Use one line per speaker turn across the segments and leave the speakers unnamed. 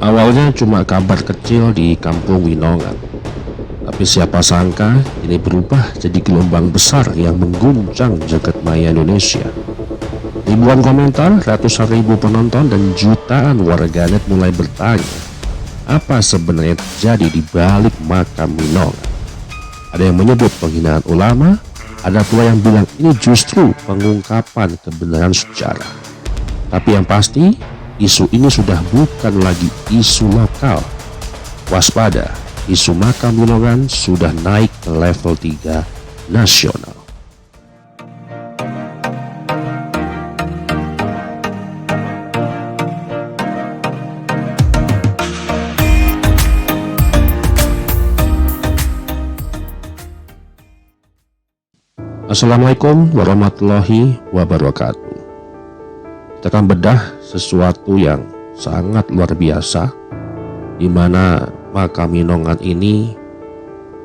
Awalnya cuma kabar kecil di kampung Winongan, tapi siapa sangka ini berubah jadi gelombang besar yang mengguncang jagat maya Indonesia. Ribuan komentar, ratusan ribu penonton, dan jutaan warganet mulai bertanya, apa sebenarnya terjadi di balik makam Winongan? Ada yang menyebut penghinaan ulama, ada pula yang bilang ini justru pengungkapan kebenaran sejarah. Tapi yang pasti, isu ini sudah bukan lagi isu lokal. Waspada, isu makam Winongan sudah naik ke level 3 nasional. Assalamualaikum warahmatullahi wabarakatuh. Kita akan bedah sesuatu yang sangat luar biasa, di mana makam Winongan ini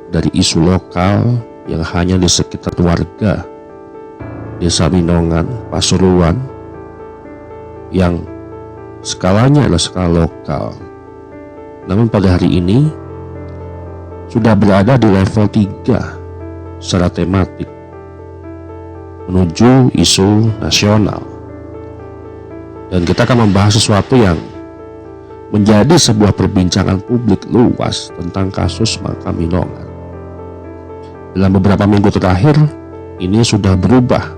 dari isu lokal yang hanya di sekitar warga Desa Winongan, Pasuruan, yang skalanya adalah skala lokal. Namun pada hari ini sudah berada di level 3 secara tematik, menuju isu nasional. Dan kita akan membahas sesuatu yang menjadi sebuah perbincangan publik luas tentang kasus makam Winongan. Dalam beberapa minggu terakhir, ini sudah berubah.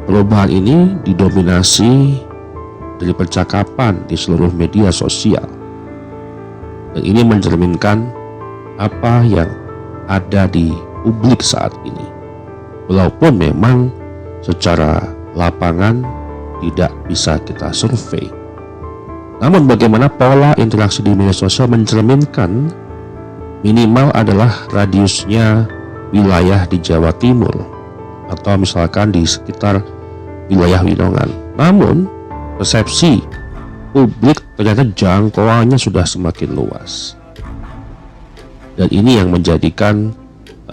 Perubahan ini didominasi dari percakapan di seluruh media sosial. Dan ini mencerminkan apa yang ada di publik saat ini. Walaupun memang secara lapangan tidak bisa kita survei. Namun bagaimana pola interaksi di media sosial mencerminkan minimal adalah radiusnya wilayah di Jawa Timur atau misalkan di sekitar wilayah Winongan. Namun persepsi publik ternyata jangkauannya sudah semakin luas. Dan ini yang menjadikan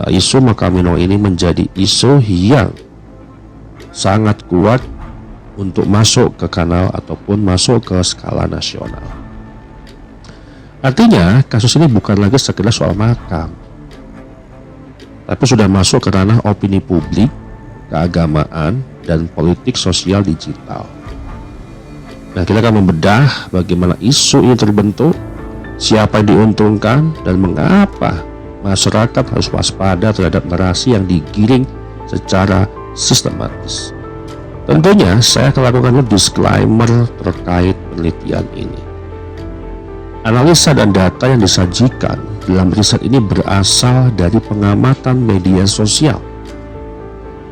isu makam Winongan ini menjadi isu yang sangat kuat untuk masuk ke kanal ataupun masuk ke skala nasional. Artinya kasus ini bukan lagi sekedar soal makam, tapi sudah masuk ke ranah opini publik, keagamaan, dan politik sosial digital. Nah, kita akan membedah bagaimana isu ini terbentuk, siapa yang diuntungkan, dan mengapa masyarakat harus waspada terhadap narasi yang digiring secara sistematis. Tentunya saya akan lakukan disclaimer terkait penelitian ini. Analisa dan data yang disajikan dalam riset ini berasal dari pengamatan media sosial,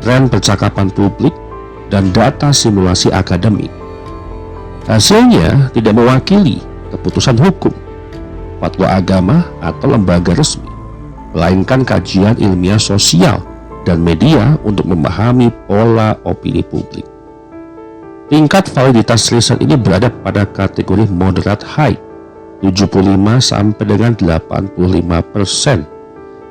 tren percakapan publik, dan data simulasi akademik. Hasilnya tidak mewakili keputusan hukum, fatwa agama, atau lembaga resmi, melainkan kajian ilmiah sosial dan media untuk memahami pola opini publik. Tingkat validitas riset ini berada pada kategori moderate high, 75 sampai dengan 85%,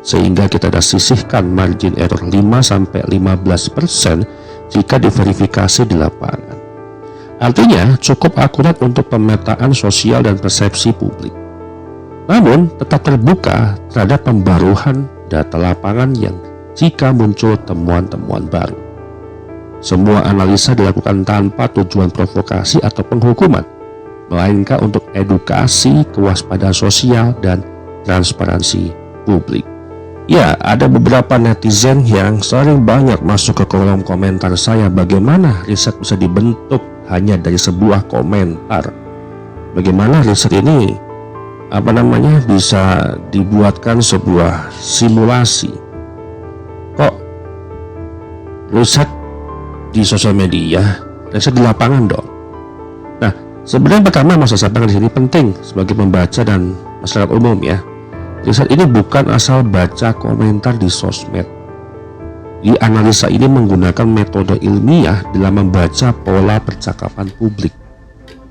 sehingga kita ada sisihkan margin error 5 sampai 15% jika diverifikasi di lapangan. Artinya cukup akurat untuk pemetaan sosial dan persepsi publik. Namun tetap terbuka terhadap pembaruan data lapangan yang jika muncul temuan-temuan baru. Semua analisa dilakukan tanpa tujuan provokasi atau penghukuman, melainkan untuk edukasi, kewaspadaan sosial, dan transparansi publik. Ya, ada beberapa netizen yang sering banyak masuk ke kolom komentar saya bagaimana riset bisa dibentuk hanya dari sebuah komentar. Bagaimana riset ini bisa dibuatkan sebuah simulasi. Kok riset di sosial media, riset di lapangan dong? Nah, sebenarnya pertama masa sampaikan di sini penting sebagai pembaca dan masyarakat umum ya. Riset ini bukan asal baca komentar di sosmed. Di analisa ini menggunakan metode ilmiah dalam membaca pola percakapan publik,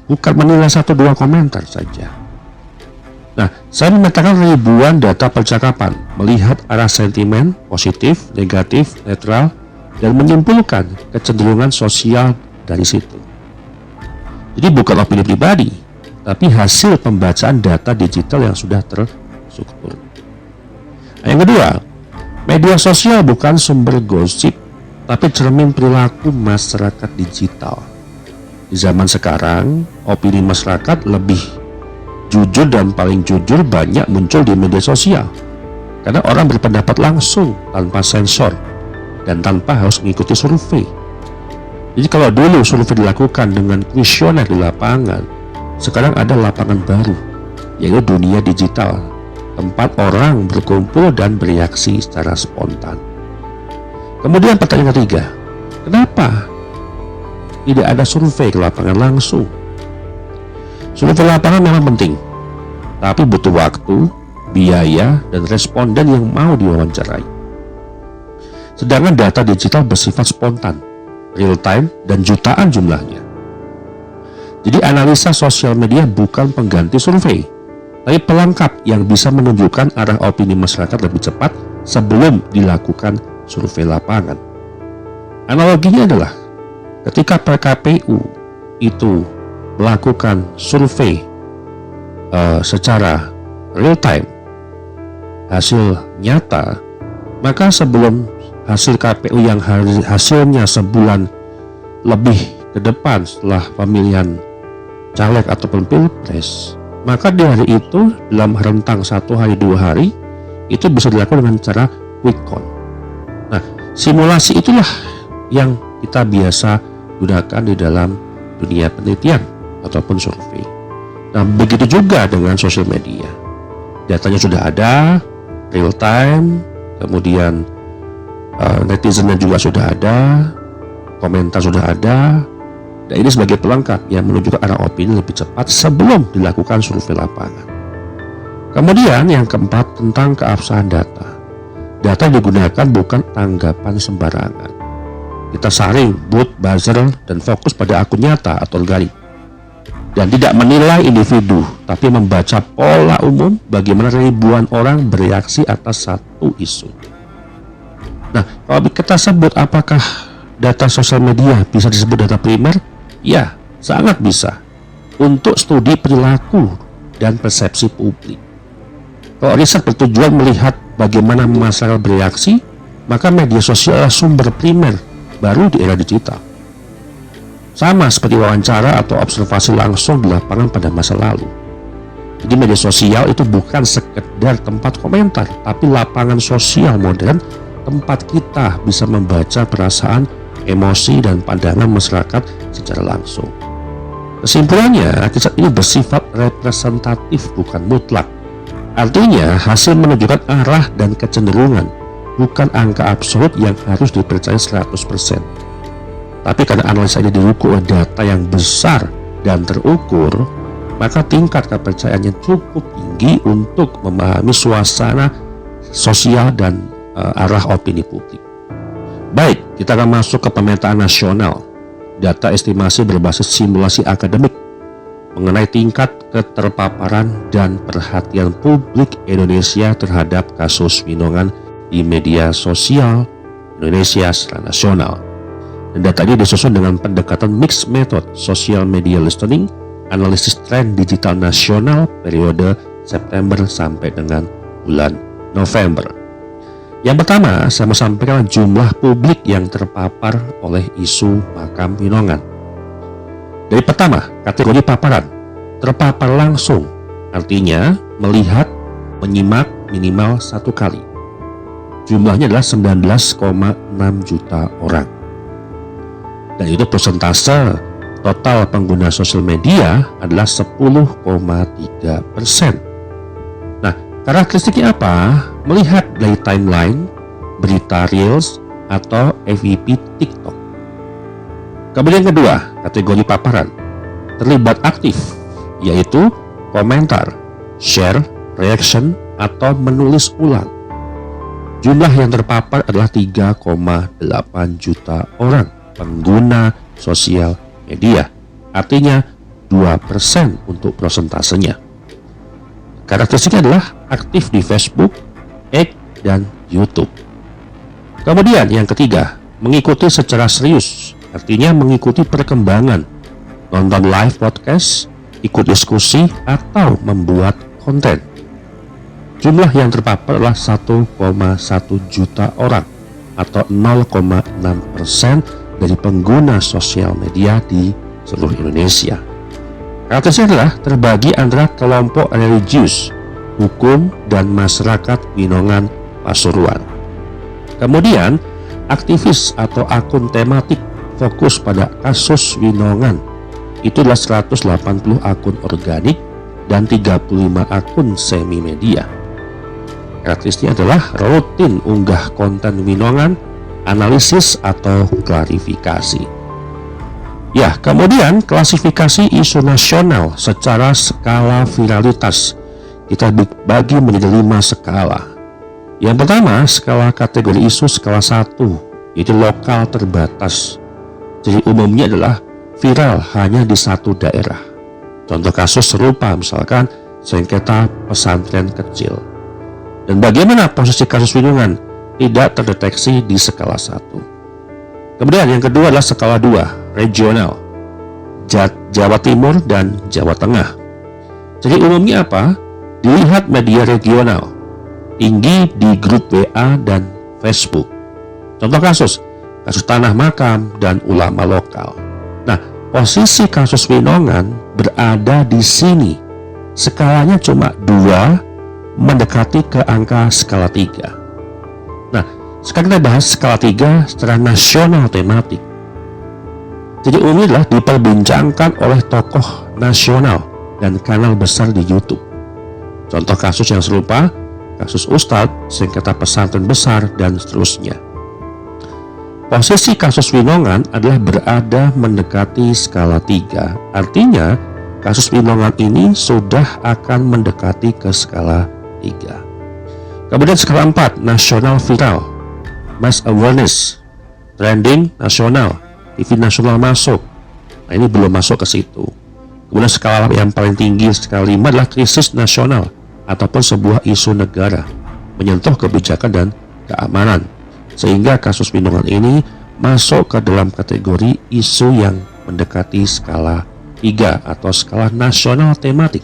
bukan menilai 1-2 komentar saja. Nah, saya memetakan ribuan data percakapan, melihat arah sentimen, positif, negatif, netral, dan menyimpulkan kecenderungan sosial dari situ. Jadi bukan opini pribadi, tapi hasil pembacaan data digital yang sudah terstruktur. Nah, yang kedua, media sosial bukan sumber gosip, tapi cermin perilaku masyarakat digital. Di zaman sekarang, opini masyarakat lebih jujur dan paling jujur banyak muncul di media sosial. Karena orang berpendapat langsung tanpa sensor dan tanpa harus mengikuti survei. Jadi kalau dulu survei dilakukan dengan kuesioner di lapangan, sekarang ada lapangan baru, yaitu dunia digital, tempat orang berkumpul dan bereaksi secara spontan. Kemudian pertanyaan ketiga, kenapa tidak ada survei ke lapangan langsung? Survei lapangan memang penting, tapi butuh waktu, biaya, dan responden yang mau diwawancarai. Sedangkan data digital bersifat spontan, real time, dan jutaan jumlahnya. Jadi analisa sosial media bukan pengganti survei, tapi pelengkap yang bisa menunjukkan arah opini masyarakat lebih cepat sebelum dilakukan survei lapangan. Analoginya adalah ketika PKPU itu melakukan survei secara real time, hasil nyata, maka sebelum hasil KPU yang hasilnya sebulan lebih ke depan setelah pemilihan caleg ataupun pilpres, maka di hari itu dalam rentang 1 hari 2 hari itu bisa dilakukan dengan cara quick count. Nah, simulasi itulah yang kita biasa gunakan di dalam dunia penelitian ataupun survei. Nah, begitu juga dengan sosial media. Datanya sudah ada, real time, kemudian netizennya juga sudah ada, komentar sudah ada. Dan ini sebagai pelengkap yang menunjukkan arah opini lebih cepat sebelum dilakukan survei lapangan. Kemudian yang keempat tentang keabsahan data. Data yang digunakan bukan tanggapan sembarangan. Kita saring, boot, buzzer, dan fokus pada akun nyata atau organik. Dan tidak menilai individu, tapi membaca pola umum bagaimana ribuan orang bereaksi atas satu isu. Nah, kalau kita sebut apakah data sosial media bisa disebut data primer? Ya, sangat bisa. Untuk studi perilaku dan persepsi publik. Kalau riset bertujuan melihat bagaimana masyarakat bereaksi, maka media sosial adalah sumber primer baru di era digital. Sama seperti wawancara atau observasi langsung di lapangan pada masa lalu. Jadi media sosial itu bukan sekedar tempat komentar, tapi lapangan sosial modern, tempat kita bisa membaca perasaan, emosi, dan pandangan masyarakat secara langsung. Kesimpulannya, riset ini bersifat representatif bukan mutlak. Artinya, hasil menunjukkan arah dan kecenderungan, bukan angka absolut yang harus dipercaya 100%. Tapi karena analisa ini diukur oleh data yang besar dan terukur, maka tingkat kepercayaannya cukup tinggi untuk memahami suasana sosial dan arah opini publik. Baik, kita akan masuk ke pemetaan nasional. Data estimasi berbasis simulasi akademik mengenai tingkat keterpaparan dan perhatian publik Indonesia terhadap kasus Winongan di media sosial Indonesia secara nasional. Dan data ini disusun dengan pendekatan mixed method social media listening, analisis tren digital nasional periode September sampai dengan bulan November. Yang pertama, saya mau sampaikan jumlah publik yang terpapar oleh isu makam Winongan. Dari pertama, kategori paparan, terpapar langsung, artinya melihat, menyimak minimal 1 kali. Jumlahnya adalah 19,6 juta orang. Dan itu persentase total pengguna sosial media adalah 10,3%. Nah, karakteristiknya apa? Melihat dari timeline, berita Reels, atau FYP TikTok. Kemudian kedua, kategori paparan, terlibat aktif, yaitu komentar, share, reaction, atau menulis ulang. Jumlah yang terpapar adalah 3,8 juta orang pengguna sosial media, artinya 2% untuk prosentasenya. Karakteristiknya adalah aktif di Facebook, X, dan YouTube. Kemudian yang ketiga, mengikuti secara serius, artinya mengikuti perkembangan, nonton live podcast, ikut diskusi, atau membuat konten. Jumlah yang terpapar adalah 1,1 juta orang atau 0,6% dari pengguna sosial media di seluruh Indonesia. Karakteristiknya adalah terbagi antara kelompok religius, hukum, dan masyarakat Winongan Pasuruan. Kemudian, aktivis atau akun tematik fokus pada kasus Winongan. Itu adalah 180 akun organik dan 35 akun semi media. Karakteristiknya adalah rutin unggah konten Winongan, analisis atau klarifikasi. Ya, kemudian klasifikasi isu nasional secara skala viralitas kita bagi menjadi 5 skala. Yang pertama, skala kategori isu skala 1, yaitu lokal terbatas. Jadi umumnya adalah viral hanya di satu daerah. Contoh kasus serupa misalkan sengketa pesantren kecil. Dan bagaimana posisi kasus Winongan tidak terdeteksi di skala 1. Kemudian yang kedua adalah skala 2, regional, Jawa Timur dan Jawa Tengah. Jadi umumnya apa? Dilihat media regional, tinggi di grup WA dan Facebook. Contoh kasus Tanah Makam dan ulama lokal. Nah, posisi kasus Winongan berada di sini. Skalanya cuma 2, mendekati ke angka skala 3. Nah, sekarang kita bahas skala 3 secara nasional tematik. Jadi umumnya adalah diperbincangkan oleh tokoh nasional dan kanal besar di YouTube. Contoh kasus yang serupa, kasus Ustadz, sengketa pesantren besar, dan seterusnya. Posisi kasus Winongan adalah berada mendekati skala 3. Artinya, kasus Winongan ini sudah akan mendekati ke skala 3. Kemudian skala 4, nasional viral, mass awareness, trending nasional, TV nasional masuk. Nah, ini belum masuk ke situ. Kemudian skala yang paling tinggi, skala 5 adalah krisis nasional ataupun sebuah isu negara, menyentuh kebijakan dan keamanan. Sehingga kasus Winongan ini masuk ke dalam kategori isu yang mendekati skala 3 atau skala nasional tematik.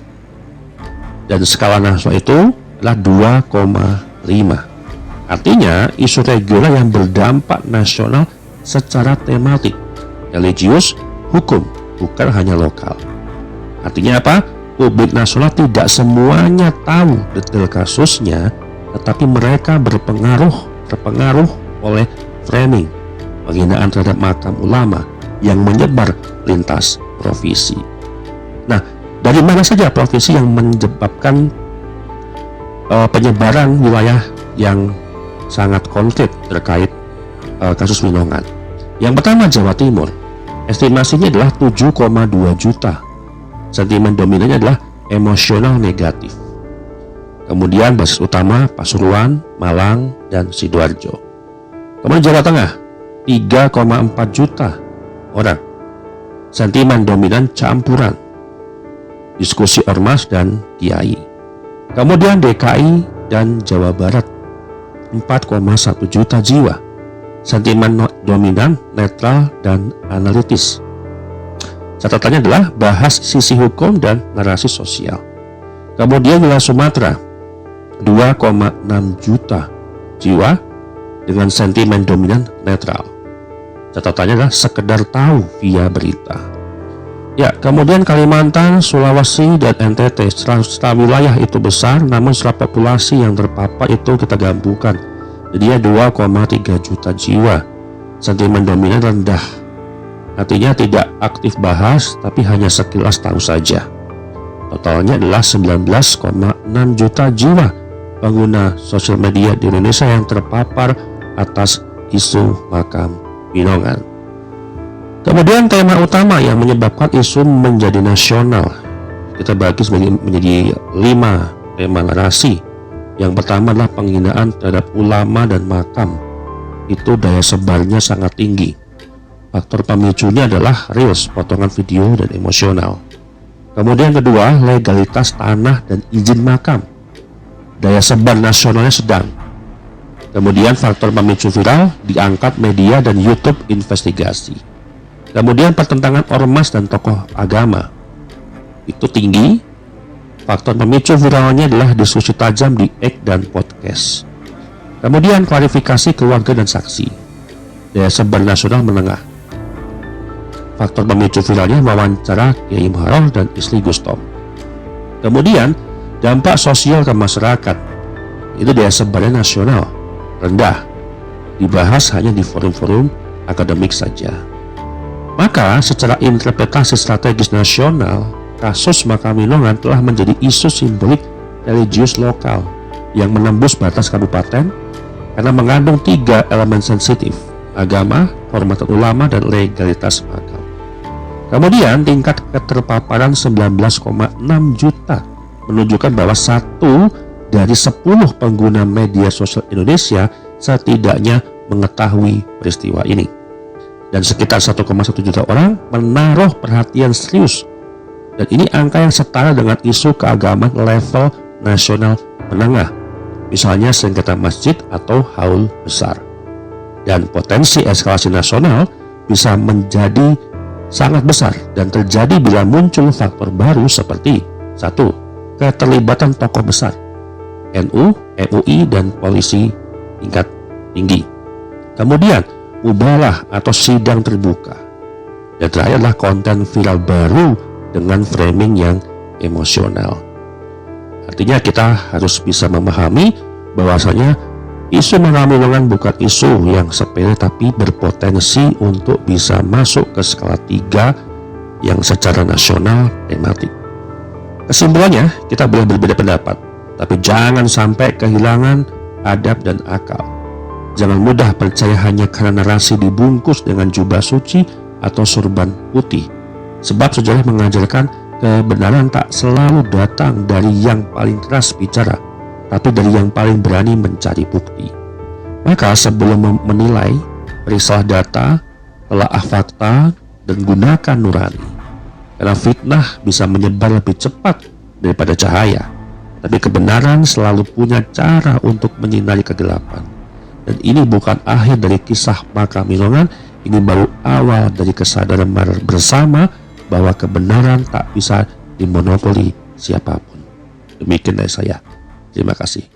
Dan skala nasional itu adalah 2,5. Artinya isu regional yang berdampak nasional secara tematik, religius, hukum, bukan hanya lokal. Artinya apa? Publik nasional tidak semuanya tahu detail kasusnya, tetapi mereka terpengaruh oleh framing, penghinaan terhadap makam ulama yang menyebar lintas profesi. Nah, dari mana saja profesi yang menyebabkan penyebaran wilayah yang sangat konkret terkait kasus Winongan? Yang pertama, Jawa Timur. Estimasinya adalah 7,2 juta. Sentimen dominannya adalah emosional negatif. Kemudian basis utama Pasuruan, Malang, dan Sidoarjo. Kemudian Jawa Tengah 3,4 juta orang. Sentimen dominan campuran, diskusi ormas dan kiai. Kemudian DKI dan Jawa Barat 4,1 juta jiwa. Sentimen dominan netral dan analitis. Catatannya adalah bahas sisi hukum dan narasi sosial. Kemudian wilayah Sumatera 2,6 juta jiwa dengan sentimen dominan netral. Catatannya adalah sekedar tahu via berita. Ya, kemudian Kalimantan, Sulawesi, dan NTT setelah wilayah itu besar, namun setelah populasi yang terpapar itu kita gabungkan, jadi 2,3 juta jiwa. Sentimen dominan rendah, artinya tidak aktif bahas, tapi hanya sekilas tahu saja. Totalnya adalah 19,6 juta jiwa pengguna sosial media di Indonesia yang terpapar atas isu makam Winongan. Kemudian tema utama yang menyebabkan isu menjadi nasional kita bagi menjadi 5 tema narasi. Yang pertama adalah penghinaan terhadap ulama dan makam. Itu daya sebarnya sangat tinggi. Faktor pemicunya adalah reels, potongan video, dan emosional. Kemudian kedua, legalitas tanah dan izin makam. Daya sebar nasionalnya sedang. Kemudian faktor pemicu viral diangkat media dan YouTube investigasi. Kemudian pertentangan ormas dan tokoh agama. itu tinggi. Faktor pemicu viralnya adalah diskusi tajam di X dan podcast. Kemudian klarifikasi keluarga dan saksi. Daya sebar nasional menengah. Faktor pemicu viralnya wawancara Kiai Muharrem dan istri Gustom. Kemudian dampak sosial ke masyarakat. Itu daya sebarnya nasional rendah. Dibahas hanya di forum-forum akademik saja. Maka secara interpretasi strategis nasional, kasus Makaminongan telah menjadi isu simbolik religius lokal yang menembus batas kabupaten karena mengandung 3 elemen sensitif: agama, kehormatan ulama, dan legalitas makam. Kemudian tingkat keterpaparan 19,6 juta menunjukkan bahwa 1 dari 10 pengguna media sosial Indonesia setidaknya mengetahui peristiwa ini. Dan sekitar 1,1 juta orang menaruh perhatian serius. Dan ini angka yang setara dengan isu keagamaan level nasional menengah, misalnya sengketa masjid atau haul besar. Dan potensi eskalasi nasional bisa menjadi sangat besar dan terjadi bila muncul faktor baru seperti 1. Keterlibatan tokoh besar NU, MUI, dan polisi tingkat tinggi. Kemudian mubalah atau sidang terbuka. Dan terakhir adalah konten viral baru dengan framing yang emosional. Artinya kita harus bisa memahami bahwasanya isu Makaminongan bukan isu yang sepele, tapi berpotensi untuk bisa masuk ke skala 3 yang secara nasional tematik. Kesimpulannya, kita boleh berbeda pendapat, tapi jangan sampai kehilangan adab dan akal. Jangan mudah percaya hanya karena narasi dibungkus dengan jubah suci atau surban putih. Sebab sejarah mengajarkan kebenaran tak selalu datang dari yang paling keras bicara, tapi dari yang paling berani mencari bukti. Maka sebelum menilai, periksalah data, telaah fakta, dan gunakan nurani. Karena fitnah bisa menyebar lebih cepat daripada cahaya, tapi kebenaran selalu punya cara untuk menyinari kegelapan. Dan ini bukan akhir dari kisah Makaminongan, ini baru awal dari kesadaran bersama bahwa kebenaran tak bisa dimonopoli siapapun. Demikian dari saya. Terima kasih.